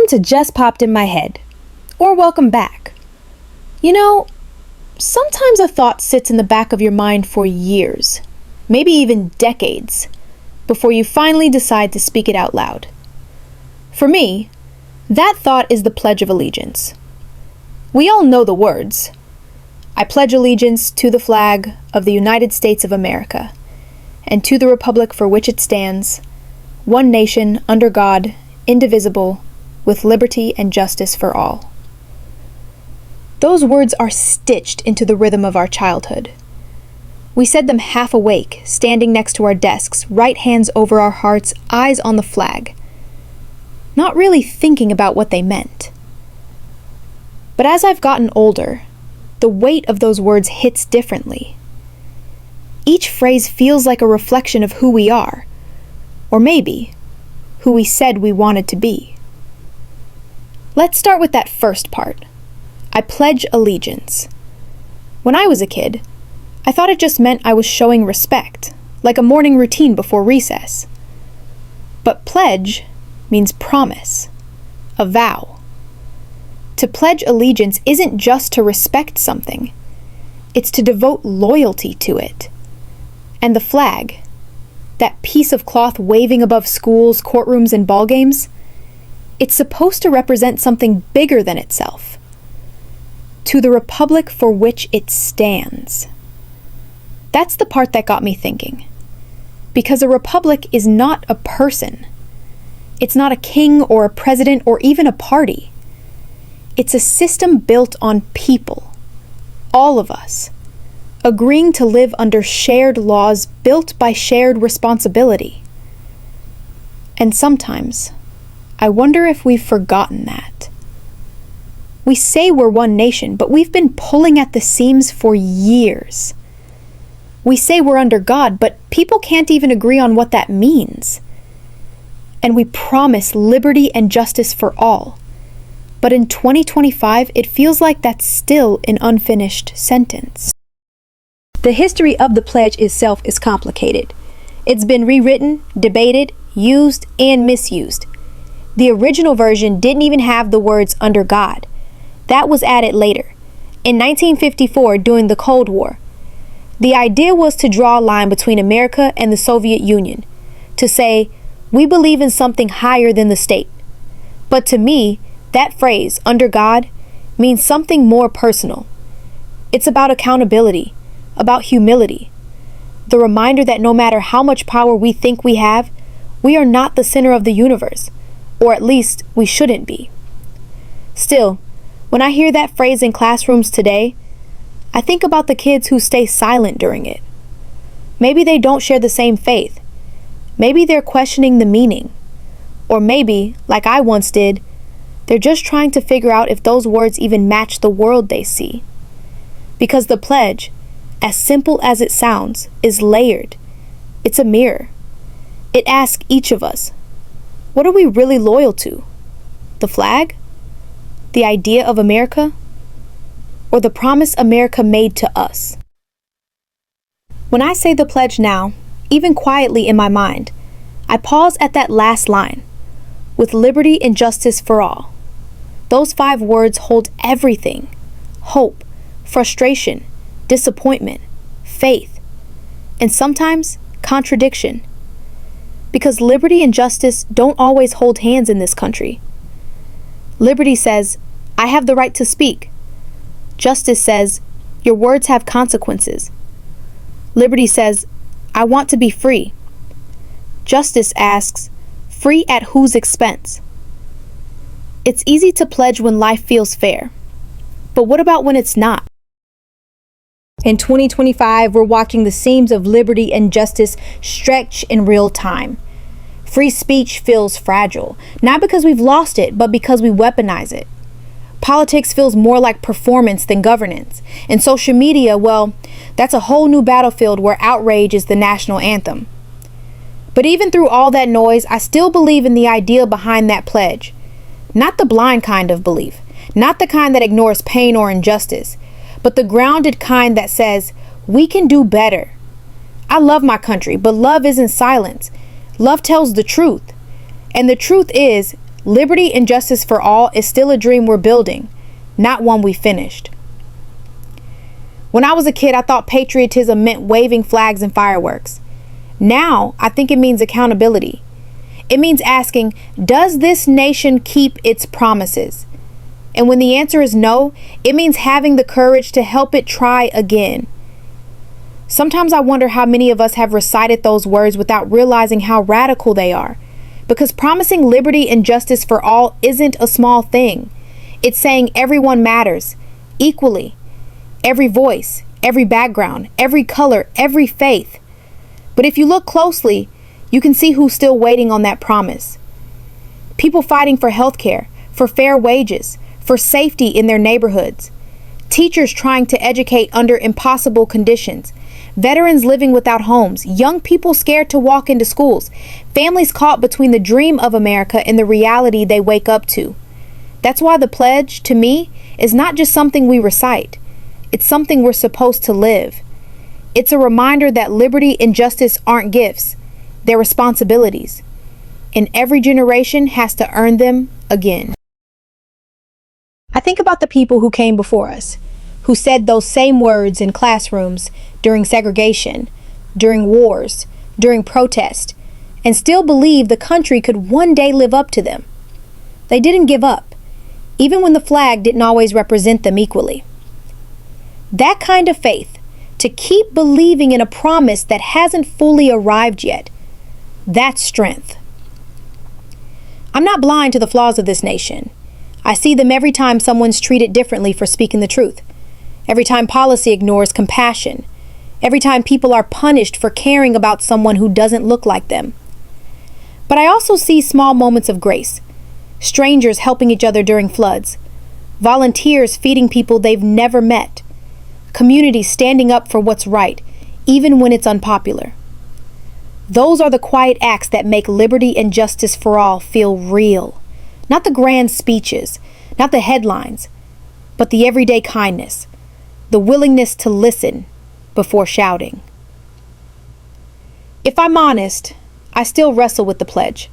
to Just Popped in My Head, or welcome back. You know, sometimes a thought sits in the back of your mind for years, maybe even decades, before you finally decide to speak it out loud. For me, that thought is the Pledge of Allegiance. We all know the words. I pledge allegiance to the flag of the United States of America, and to the republic for which it stands, one nation, under God, indivisible, with liberty and justice for all. Those words are stitched into the rhythm of our childhood. We said them half awake, standing next to our desks, right hands over our hearts, eyes on the flag, not really thinking about what they meant. But as I've gotten older, the weight of those words hits differently. Each phrase feels like a reflection of who we are, or maybe who we said we wanted to be. Let's start with that first part. I pledge allegiance. When I was a kid, I thought it just meant I was showing respect, like a morning routine before recess. But pledge means promise, a vow. To pledge allegiance isn't just to respect something, it's to devote loyalty to it. And the flag, that piece of cloth waving above schools, courtrooms, and ball games, it's supposed to represent something bigger than itself. To the republic for which it stands. That's the part that got me thinking. Because a republic is not a person. It's not a king or a president or even a party. It's a system built on people, all of us, agreeing to live under shared laws built by shared responsibility. And sometimes, I wonder if we've forgotten that. We say we're one nation, but we've been pulling at the seams for years. We say we're under God, but people can't even agree on what that means. And we promise liberty and justice for all. But in 2025, it feels like that's still an unfinished sentence. The history of the pledge itself is complicated. It's been rewritten, debated, used, and misused. The original version didn't even have the words "under God." That was added later, in 1954 during the Cold War. The idea was to draw a line between America and the Soviet Union, to say, we believe in something higher than the state. But to me, that phrase, "under God," means something more personal. It's about accountability, about humility, the reminder that no matter how much power we think we have, we are not the center of the universe. Or at least, we shouldn't be. Still, when I hear that phrase in classrooms today, I think about the kids who stay silent during it. Maybe they don't share the same faith. Maybe they're questioning the meaning. Or maybe, like I once did, they're just trying to figure out if those words even match the world they see. Because the pledge, as simple as it sounds, is layered. It's a mirror. It asks each of us, what are we really loyal to? The flag? The idea of America? Or the promise America made to us? When I say the pledge now, even quietly in my mind, I pause at that last line, with liberty and justice for all. Those 5 words hold everything: hope, frustration, disappointment, faith, and sometimes contradiction. Because liberty and justice don't always hold hands in this country. Liberty says, I have the right to speak. Justice says, your words have consequences. Liberty says, I want to be free. Justice asks, free at whose expense? It's easy to pledge when life feels fair. But what about when it's not? In 2025, we're watching the seams of liberty and justice stretch in real time. Free speech feels fragile, not because we've lost it, but because we weaponize it. Politics feels more like performance than governance. And social media, well, that's a whole new battlefield where outrage is the national anthem. But even through all that noise, I still believe in the idea behind that pledge. Not the blind kind of belief, not the kind that ignores pain or injustice, but the grounded kind that says, we can do better. I love my country, but love isn't silence. Love tells the truth. And the truth is, Liberty and justice for all is still a dream we're building, not one we finished. When I was a kid, I thought patriotism meant waving flags and fireworks. Now, I think it means accountability. It means asking, does this nation keep its promises? And when the answer is no, it means having the courage to help it try again. Sometimes I wonder how many of us have recited those words without realizing how radical they are. Because promising liberty and justice for all isn't a small thing. It's saying everyone matters, equally. Every voice, every background, every color, every faith. But if you look closely, you can see who's still waiting on that promise. People fighting for healthcare, for fair wages, for safety in their neighborhoods. Teachers trying to educate under impossible conditions. Veterans living without homes. Young people scared to walk into schools. Families caught between the dream of America and the reality they wake up to. That's why the pledge, to me, is not just something we recite. It's something we're supposed to live. It's a reminder that liberty and justice aren't gifts. They're responsibilities. And every generation has to earn them again. I think about the people who came before us, who said those same words in classrooms during segregation, during wars, during protest, and still believed the country could one day live up to them. They didn't give up, even when the flag didn't always represent them equally. That kind of faith, to keep believing in a promise that hasn't fully arrived yet, that's strength. I'm not blind to the flaws of this nation. I see them every time someone's treated differently for speaking the truth. Every time policy ignores compassion. Every time people are punished for caring about someone who doesn't look like them. But I also see small moments of grace. Strangers helping each other during floods. Volunteers feeding people they've never met. Communities standing up for what's right, even when it's unpopular. Those are the quiet acts that make liberty and justice for all feel real. Not the grand speeches, not the headlines, but the everyday kindness, the willingness to listen before shouting. If I'm honest, I still wrestle with the pledge.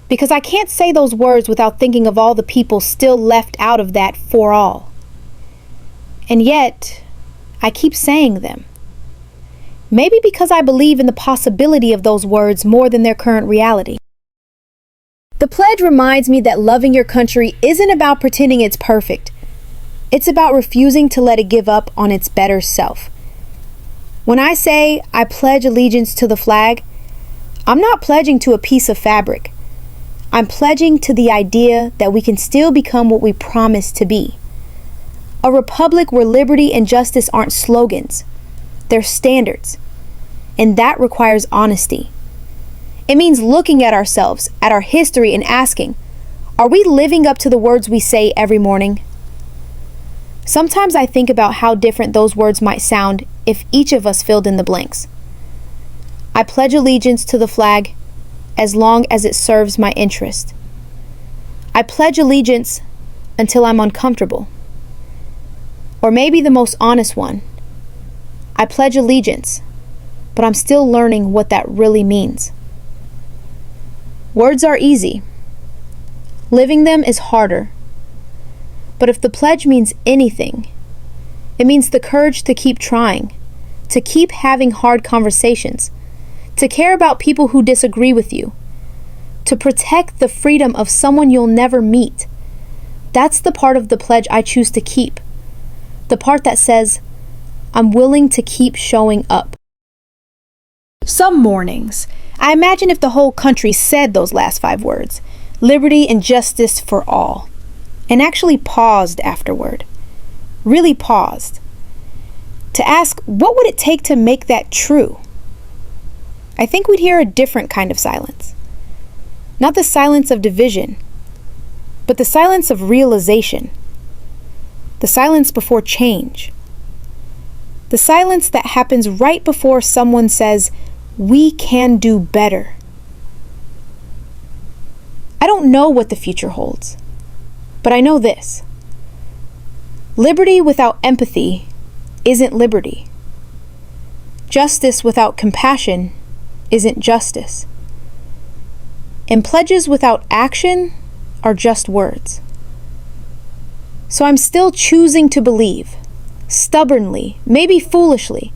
Because I can't say those words without thinking of all the people still left out of that for all. And yet, I keep saying them. Maybe because I believe in the possibility of those words more than their current reality. The pledge reminds me that loving your country isn't about pretending it's perfect. It's about refusing to let it give up on its better self. When I say I pledge allegiance to the flag, I'm not pledging to a piece of fabric. I'm pledging to the idea that we can still become what we promise to be. A republic where liberty and justice aren't slogans. They're standards. And that requires honesty. It means looking at ourselves, at our history, and asking, are we living up to the words we say every morning? Sometimes I think about how different those words might sound if each of us filled in the blanks. I pledge allegiance to the flag as long as it serves my interest. I pledge allegiance until I'm uncomfortable. Or maybe the most honest one. I pledge allegiance, but I'm still learning what that really means. Words are easy. Living them is harder. But if the pledge means anything, it means the courage to keep trying, to keep having hard conversations, to care about people who disagree with you, to protect the freedom of someone you'll never meet. That's the part of the pledge I choose to keep. The part that says, I'm willing to keep showing up. Some mornings, I imagine if the whole country said those last 5 words, liberty and justice for all, and actually paused afterward, really paused, to ask what would it take to make that true? I think we'd hear a different kind of silence. Not the silence of division, but the silence of realization. The silence before change. The silence that happens right before someone says, we can do better. I don't know what the future holds, but I know this. Liberty without empathy isn't liberty. Justice without compassion isn't justice. And pledges without action are just words. So I'm still choosing to believe, stubbornly, maybe foolishly,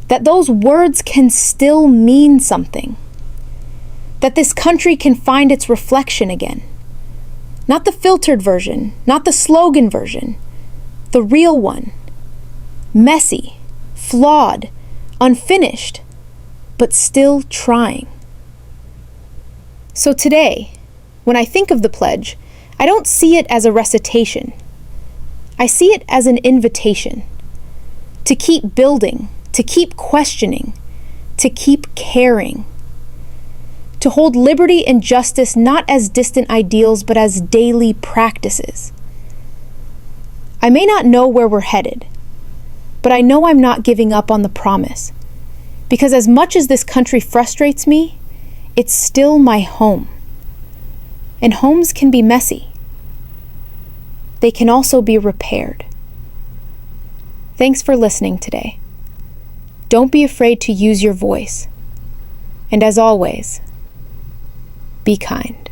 that those words can still mean something. That this country can find its reflection again. Not the filtered version, not the slogan version, the real one. Messy, flawed, unfinished, but still trying. So today, when I think of the pledge, I don't see it as a recitation. I see it as an invitation to keep building, to keep questioning, to keep caring. To hold liberty and justice not as distant ideals, but as daily practices. I may not know where we're headed, but I know I'm not giving up on the promise. Because as much as this country frustrates me, it's still my home. And homes can be messy. They can also be repaired. Thanks for listening today. Don't be afraid to use your voice. And as always, be kind.